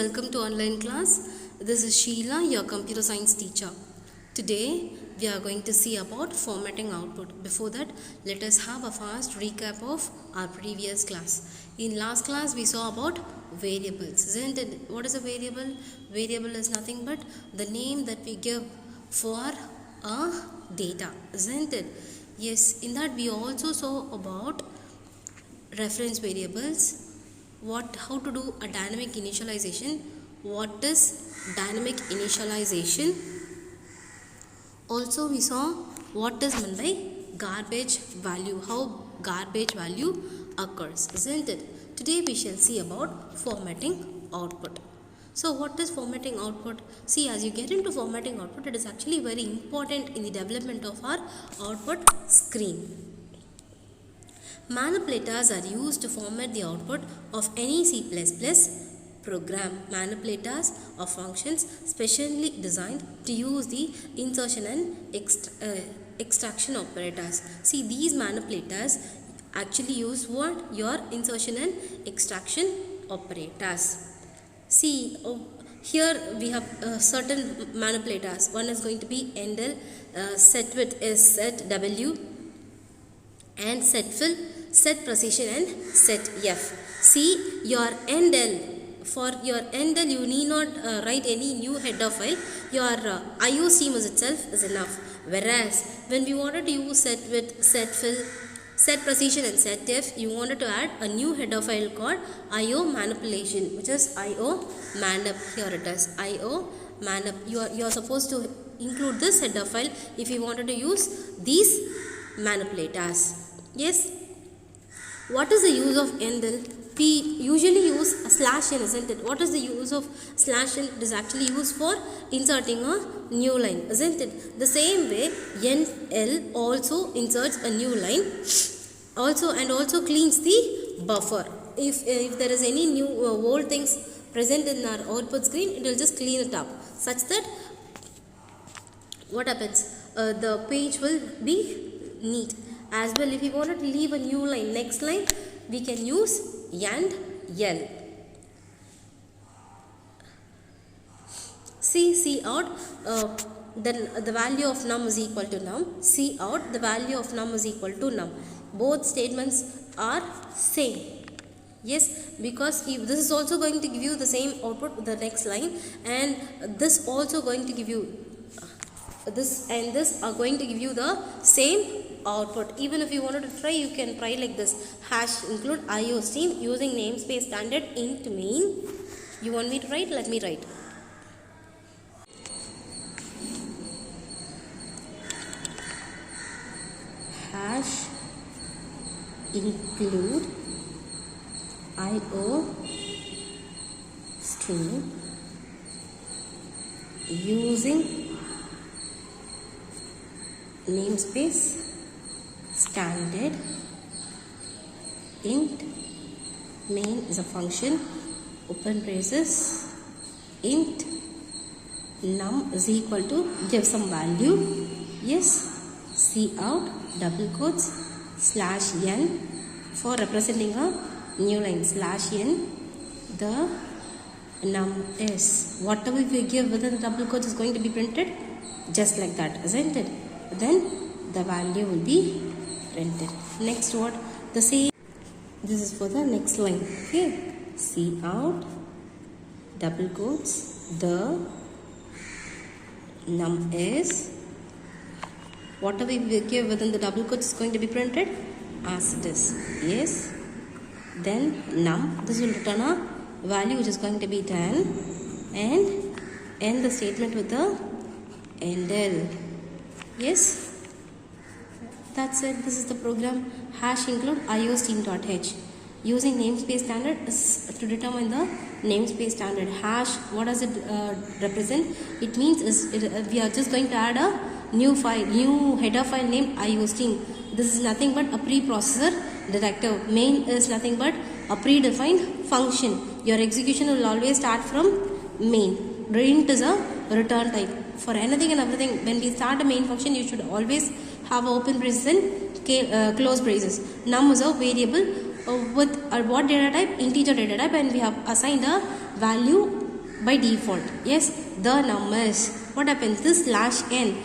welcome to online class. This is Sheila, your computer science teacher. Today we are going to see about formatting output. Before that, let us have a fast recap of our previous class. In last class we saw about variables, isn't it? What is a variable? Variable is nothing but the name that we give for a data, isn't it? Yes, in that we also saw about reference variables, how to do a dynamic initialization, what is dynamic initialization. Also we saw what is meant by garbage value, how garbage value occurs, isn't it? Today we shall see about formatting output. So what is formatting output? See, as you get into formatting output, it is actually very important in the development of our output screen. Manipulators are used to format the output of any C++ program. Manipulators are functions specially designed to use the insertion and extraction operators. See, these manipulators actually use what? Your insertion and extraction operators. See, here we have certain manipulators. One is going to be endl, set width is set w, and set fill, set precision and set f. See, your endl, for your endl you need not write any new header file. Your IO stream itself is enough. Whereas when we wanted to use set width, set fill, set precision and set f, you wanted to add a new header file called IO manipulation, which is IO manup. Here it is, IO manup. You are supposed to include this header file if you wanted to use these manipulators. Yes. What is the use of endl? We usually use a /n, isn't it? What is the use of /n? It is actually used for inserting a new line, isn't it? The same way endl also inserts a new line, also cleans the buffer. If there is any new old things present in our output screen, it will just clean it up, such that what happens? The page will be neat. As well, if you wanted to leave a new line, next line, we can use and l. See out, then the value of num is equal to num. See out, the value of num is equal to num. Both statements are same. Yes, because if this is also going to give you the same output with the next line, and this also going to give you this and this are going to give you the same output. Even if you wanted to try, you can try like this: hash include IO stream using namespace standard int main. You want me to write? Let me write. Hash include IO stream using namespace standard int main is a function, open braces, int num is equal to, give some value, yes, see out, double quotes, /n for representing a new line, /n, the num is, whatever we give within the double quotes is going to be printed just like that, isn't it? Then the value will be printed. Next, what? The same. This is for the next line. Okay. See out, double quotes, the num is, whatever we give within the double quotes is going to be printed as it is. Yes. Then num, this will return a value which is going to be 10, and end the statement with the endl. Yes. That's it. This is the program. Hash include iostream.h. Using namespace standard is to determine the namespace standard. Hash, what does it represent? It means we are just going to add a new file, new header file named iostream. This is nothing but a preprocessor directive. Main is nothing but a predefined function. Your execution will always start from main. Int is a return type. For anything and everything, when we start a main function, you should always have open braces and close braces. Num is a variable with what data type? Integer data type, and we have assigned a value by default. Yes, the numbers. What happens? This slash n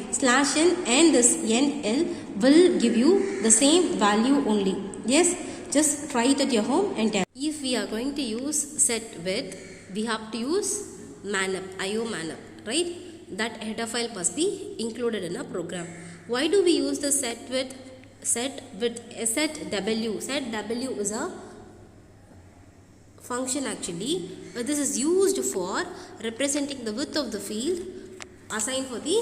and this NL will give you the same value only. Yes, just try it at your home and tell. If we are going to use set width, we have to use manup, IO manup, right? That header file must be included in a program. Why do we use the set width? Set w. Set w is a function actually. This is used for representing the width of the field assigned for the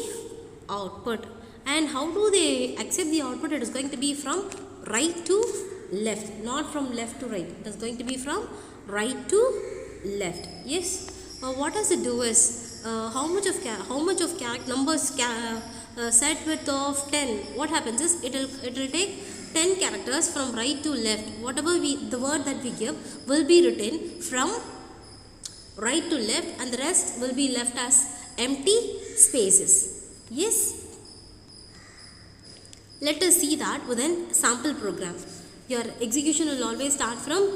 output. And how do they accept the output? It is going to be from right to left, not from left to right. It is going to be from right to left. Yes. What does it do is how much of numbers set width of 10. What happens is it will take 10 characters from right to left. Whatever the word that we give will be written from right to left, and the rest will be left as empty spaces. Yes. Let us see that with a sample program. Your execution will always start from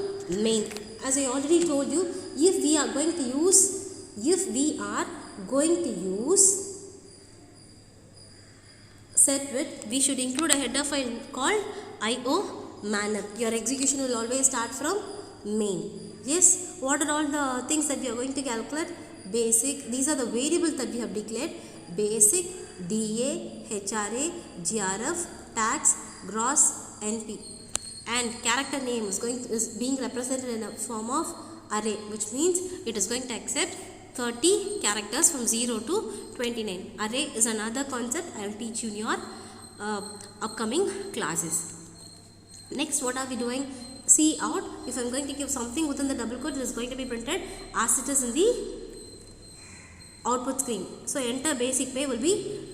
main. As I already told you, if we are going to use set width, we should include a header file called IO manup. Your execution will always start from main. Yes. What are all the things that we are going to calculate? Basic. These are the variables that we have declared. Basic, DA, HRA, GRF, tax, gross, NP. And character name is being represented in a form of array, which means it is going to accept 30 characters from 0 to 29. Array is another concept I will teach you in your upcoming classes. Next, what are we doing? See out. If I am going to give something within the double quote, it is going to be printed as it is in the output screen. So enter basic pay will be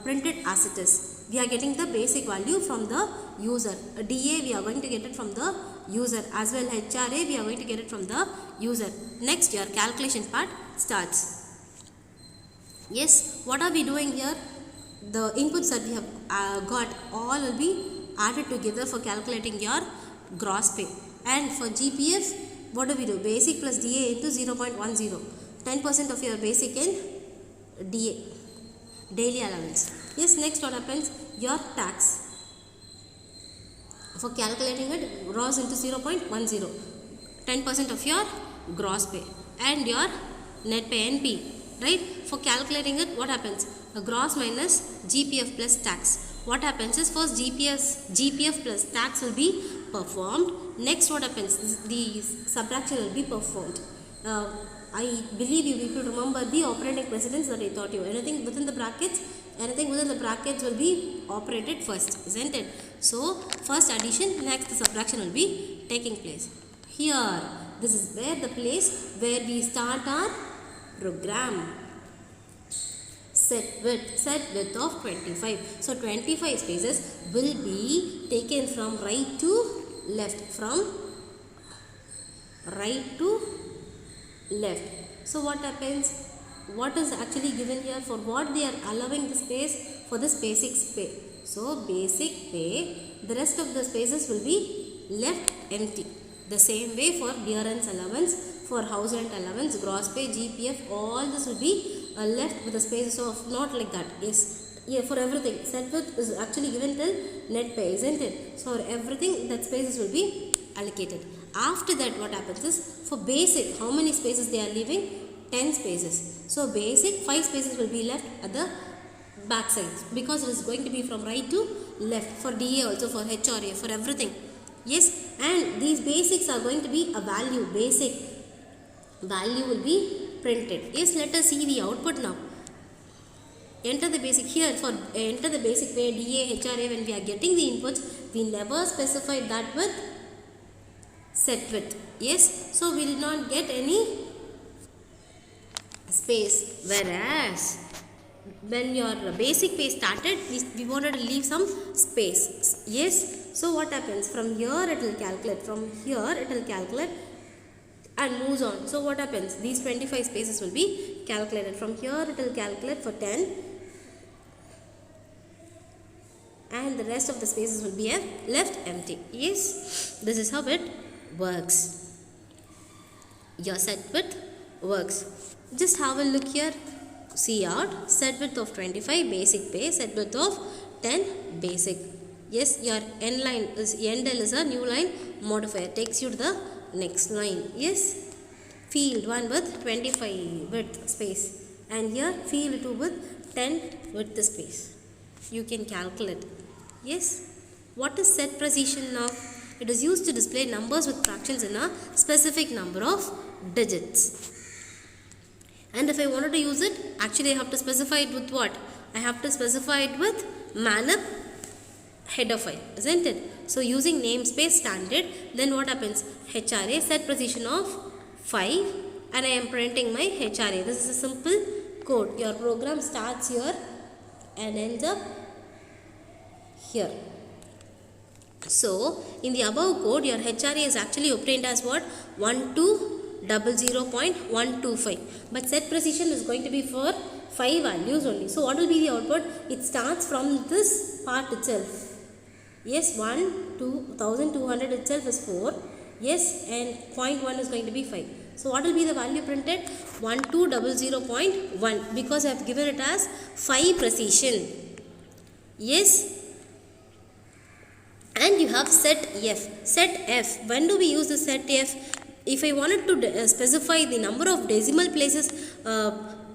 printed as it is. We are getting the basic value from the user. DA we are going to get it from the user, as well HRA we are going to get it from the user. Next, your calculation part starts. Yes, what are we doing here? The inputs that we have got all will be added together for calculating your gross pay. And for GPF, what do we do? Basic plus DA into 0.10. 10% of your basic in DA, daily allowance. Yes, next what happens? Your tax. For calculating it, gross into 0.10. 10% of your gross pay. And your net pay, NP. Right? For calculating it, what happens? A gross minus GPF plus tax. What happens is first GPF plus tax will be performed. Next, what happens? The subtraction will be performed. I believe you people remember the operating precedence that I taught you. Anything within the brackets will be operated first, isn't it? So, first addition, next the subtraction will be taking place. Here, this is where the place where we start our program. Set width of 25. So, 25 spaces will be taken from right to left. So what happens? What is actually given here? For what they are allowing the space? For this basic pay. So basic pay, the rest of the spaces will be left empty. The same way for dearance allowance, for house rent allowance, gross pay, GPF, all this will be left with the spaces of not like that. Yes. Yeah, for everything. Set width is actually given till net pay, isn't it? So for everything, that spaces will be allocated. After that, what happens is, for basic, how many spaces they are leaving? 10 spaces. So basic, 5 spaces will be left at the back side, because it is going to be from right to left. For DA also, for HRA, for everything. Yes, and these basics are going to be a value. Basic value will be printed. Yes, let us see the output now. Enter the basic here. For enter the basic pay, DA, HRA, when we are getting the inputs, we never specified that with set width. Yes, so we did not get any space, whereas when your basic pay started, we wanted to leave some space. Yes, so what happens? From here it will calculate, and moves on. So what happens? These 25 spaces will be calculated. From here it will calculate for 10, and the rest of the spaces will be left empty. Yes, this is how it works. Your set width works. Just have a look here. See out, set width of 25 basic pay, set width of 10 basic. Yes, your end del is a new line modifier, takes you to the next line. Yes, field 1 with 25 width space, and here field 2 with 10 width space. You can calculate. Yes, what is set precision now? It is used to display numbers with fractions in a specific number of digits. And if I wanted to use it, actually I have to specify it with what? I have to specify it with manip header file, isn't it? So using namespace standard, then what happens? HRA set precision of 5, and I am printing my HRA. This is a simple code. Your program starts here and ends up here. So in the above code, your HRA is actually obtained as what? 1200.125, but set precision is going to be for 5 values only. So what will be the output? It starts from this part itself. Yes, 1200 itself is 4. Yes, and 0.1 is going to be 5. So what will be the value printed? 1200.1, because I have given it as 5 precision. Yes, and you have set F. Set F. When do we use the set F? If I wanted to specify the number of decimal places,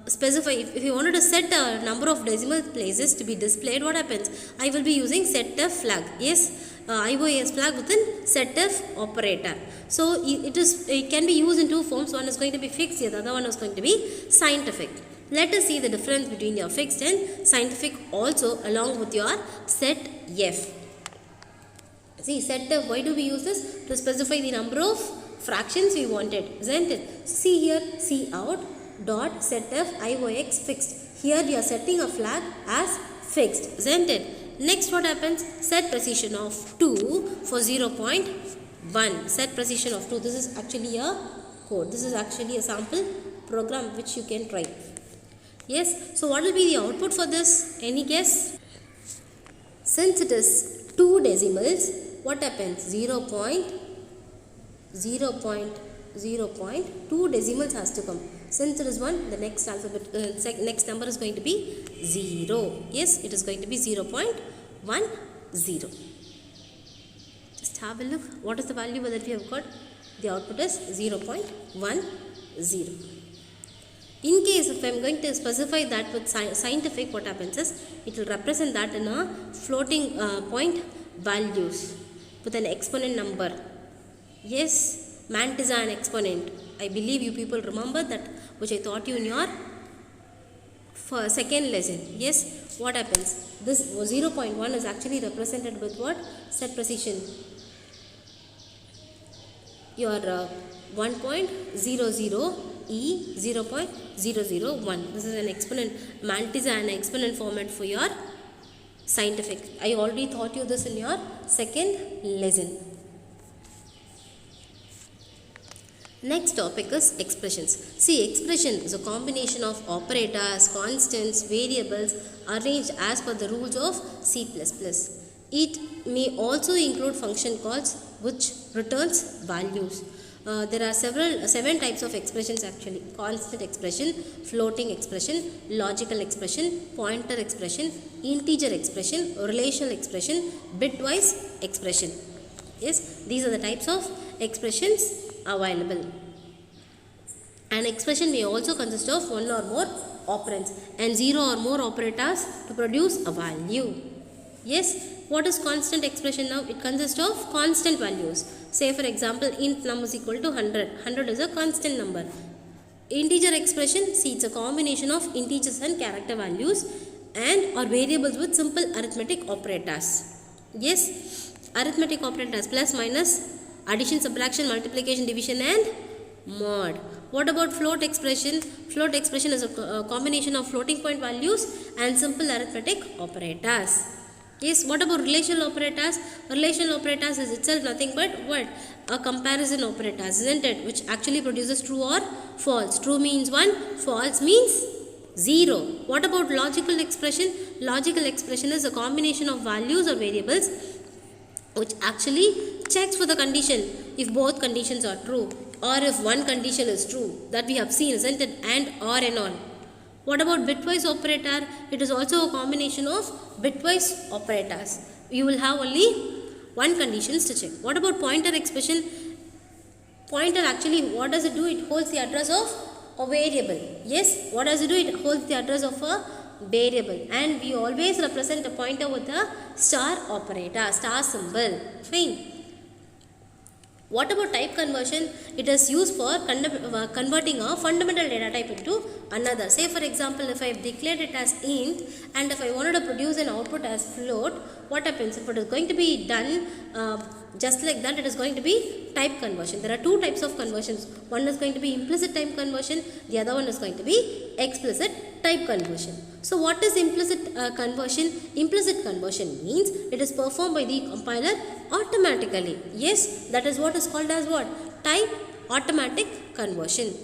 if you wanted to set a number of decimal places to be displayed, what happens? I will be using setf flag. Yes, IOS flag within setf operator. So it can be used in two forms. One is going to be fixed, the other one is going to be scientific. Let us see the difference between your fixed and scientific also along with your set F. See, setf, why do we use this? To specify the number of fractions we wanted, isn't it? See here, see out dot setf IOX fixed. Here we are setting a flag as fixed, isn't it? Next, what happens? Set precision of 2 for 0.1. Set precision of 2. This is actually a code. This is actually a sample program which you can try. Yes. So what will be the output for this? Any guess? Since it is 2 decimals, what happens? 0.2 decimals has to come. Since it is 1, the next alphabet, next number is going to be 0. Yes, it is going to be 0.10. Just have a look. What is the value that we have got? The output is 0.10. In case if I am going to specify that with scientific, what happens is it will represent that in a floating point values with an exponent number. Yes, Mantissa an exponent. I believe you people remember that, which I taught you in your second lesson. Yes, what happens? This 0.1 is actually represented with what? Set precision. Your 1.00 E 0.001. This is an exponent. Mantissa an exponent format for your scientific. I already taught you this in your second lesson. Next topic is expressions. See, expression is a combination of operators, constants, variables arranged as per the rules of C++. It may also include function calls which returns values. There are 7 types of expressions actually. Constant expression, floating expression, logical expression, pointer expression, integer expression, relational expression, bitwise expression. Yes, these are the types of expressions available. An expression may also consist of 1 or more operands and 0 or more operators to produce a value. Yes, what is constant expression now? It consists of constant values. Say for example, int number is equal to 100. 100 is a constant number. Integer expression, see, it's a combination of integers and character values and or variables with simple arithmetic operators. Yes, arithmetic operators plus, minus, addition, subtraction, multiplication, division and mod. What about float expression? Float expression is a combination of floating point values and simple arithmetic operators. Yes, what about relational operators? Relational operators is itself nothing but what? A comparison operators, isn't it? Which actually produces true or false. True means 1, false means 0. What about logical expression? Logical expression is a combination of values or variables which actually checks for the condition if both conditions are true. or if one condition is true, that we have seen, isn't it? And, or, and on. What about bitwise operator? It is also a combination of bitwise operators. You will have only one conditions to check. What about pointer expression? Pointer actually, what does it do? It holds the address of a variable. Yes, what does it do? It holds the address of a variable, and we always represent a pointer with a star operator, star symbol. Fine. What about type conversion? It is used for converting a fundamental data type into another. Say for example, if I have declared it as int and if I wanted to produce an output as float, what happens? If it is going to be done just like that, it is going to be type conversion. There are two types of conversions. One is going to be implicit type conversion, the other one is going to be explicit type conversion. So what is implicit conversion? Implicit conversion means it is performed by the compiler automatically. Yes, that is what is called as what? Type automatic conversion.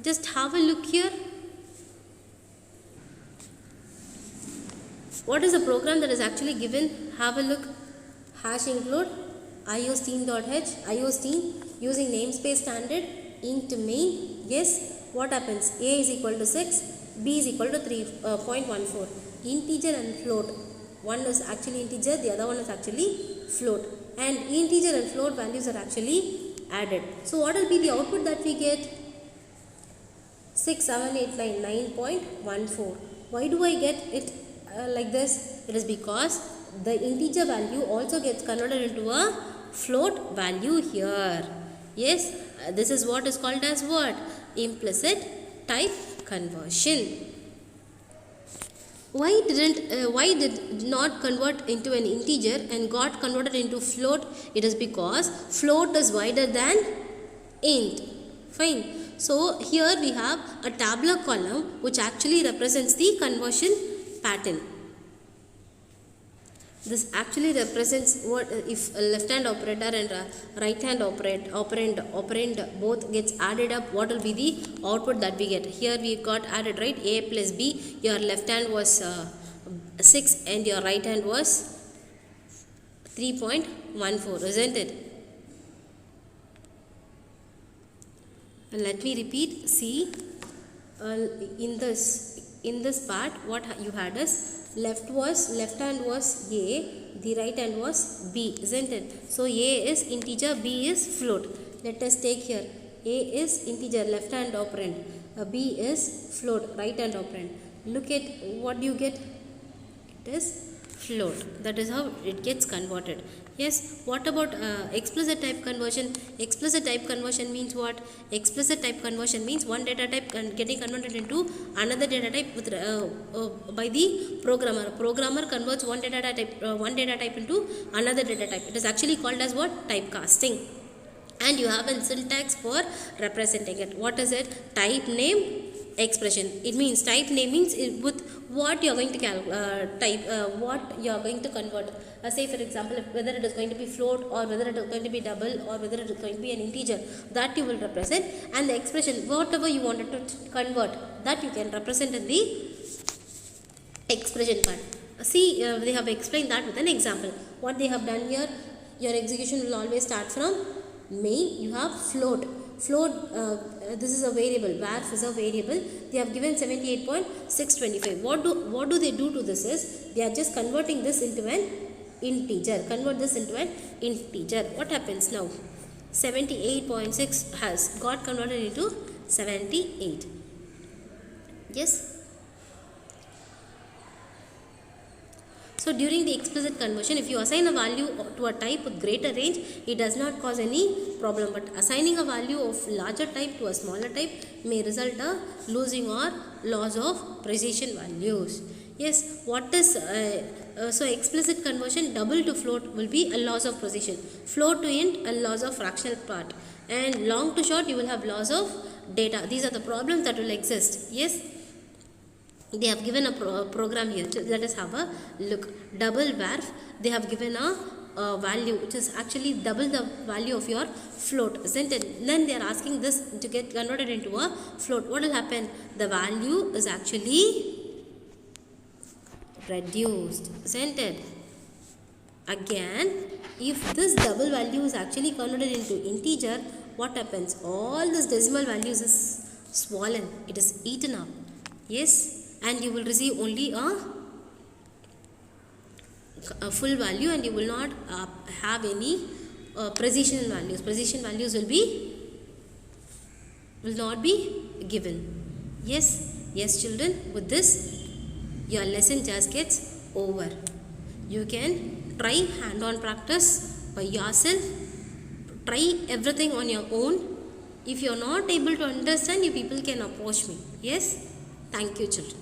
Just have a look here. What is the program that is actually given? Have a look. Hash include iosteen.h, iosteen using namespace standard int main. Yes, what happens? A is equal to 6, B is equal to 3.14. Integer and float. One is actually integer, the other one is actually float. And integer and float values are actually added. So what will be the output that we get? 67899.14. Why do I get it like this? It is because the integer value also gets converted into a float value here. Yes, this is what is called as what? Implicit type conversion. Why did not convert into an integer and got converted into float? It is because float is wider than int. Fine. So here we have a tabular column which actually represents the conversion pattern. This actually represents what if a left hand operator and a right hand operand both gets added up, what will be the output that we get. Here we got added, right? A plus B. Your left hand was 6 and your right hand was 3.14, isn't it? And let me repeat. See, in this part what you had is left hand was A, the right hand was B, isn't it? So A is integer, B is float. Let us take here. A is integer, left hand operand. B is float, right hand operand. Look at what you get. It is float. That is how it gets converted. Yes. What about explicit type conversion? Explicit type conversion means what? Explicit type conversion means one data type getting converted into another data type with by the programmer. Programmer converts one data type into another data type. It is actually called as what? Typecasting. And you have a syntax for representing it. What is it? Type name expression. It means type name means with what you are going to what you are going to convert. Say for example, whether it is going to be float or whether it is going to be double or whether it is going to be an integer, that you will represent, and the expression whatever you wanted to convert, that you can represent in the expression part. See, they have explained that with an example. What they have done here, your execution will always start from main. You have float. This is a variable. Varf is a variable. They have given 78.625. What do they do to this is they are just converting this into an integer. Convert this into an integer. What happens now? 78.6 has got converted into 78. Yes. So during the explicit conversion, if you assign a value to a type with greater range, it does not cause any problem. But assigning a value of larger type to a smaller type may result in losing or loss of precision values. Yes, what is so explicit conversion, double to float will be a loss of precision. Float to int, a loss of fractional part. And long to short, you will have loss of data. These are the problems that will exist. Yes. They have given a program here. Let us have a look. Double varf. They have given a value which is actually double the value of your float, isn't it? Then they are asking this to get converted into a float. What will happen? The value is actually reduced, isn't it? Again, if this double value is actually converted into integer, what happens? All this decimal values is swollen, it is eaten up. Yes, and you will receive only a full value, and you will not have any precision values. Precision values will not be given. Yes, yes children, with this your lesson just gets over. You can try hand-on practice by yourself. Try everything on your own. If you are not able to understand, you people can approach me. Yes, thank you children.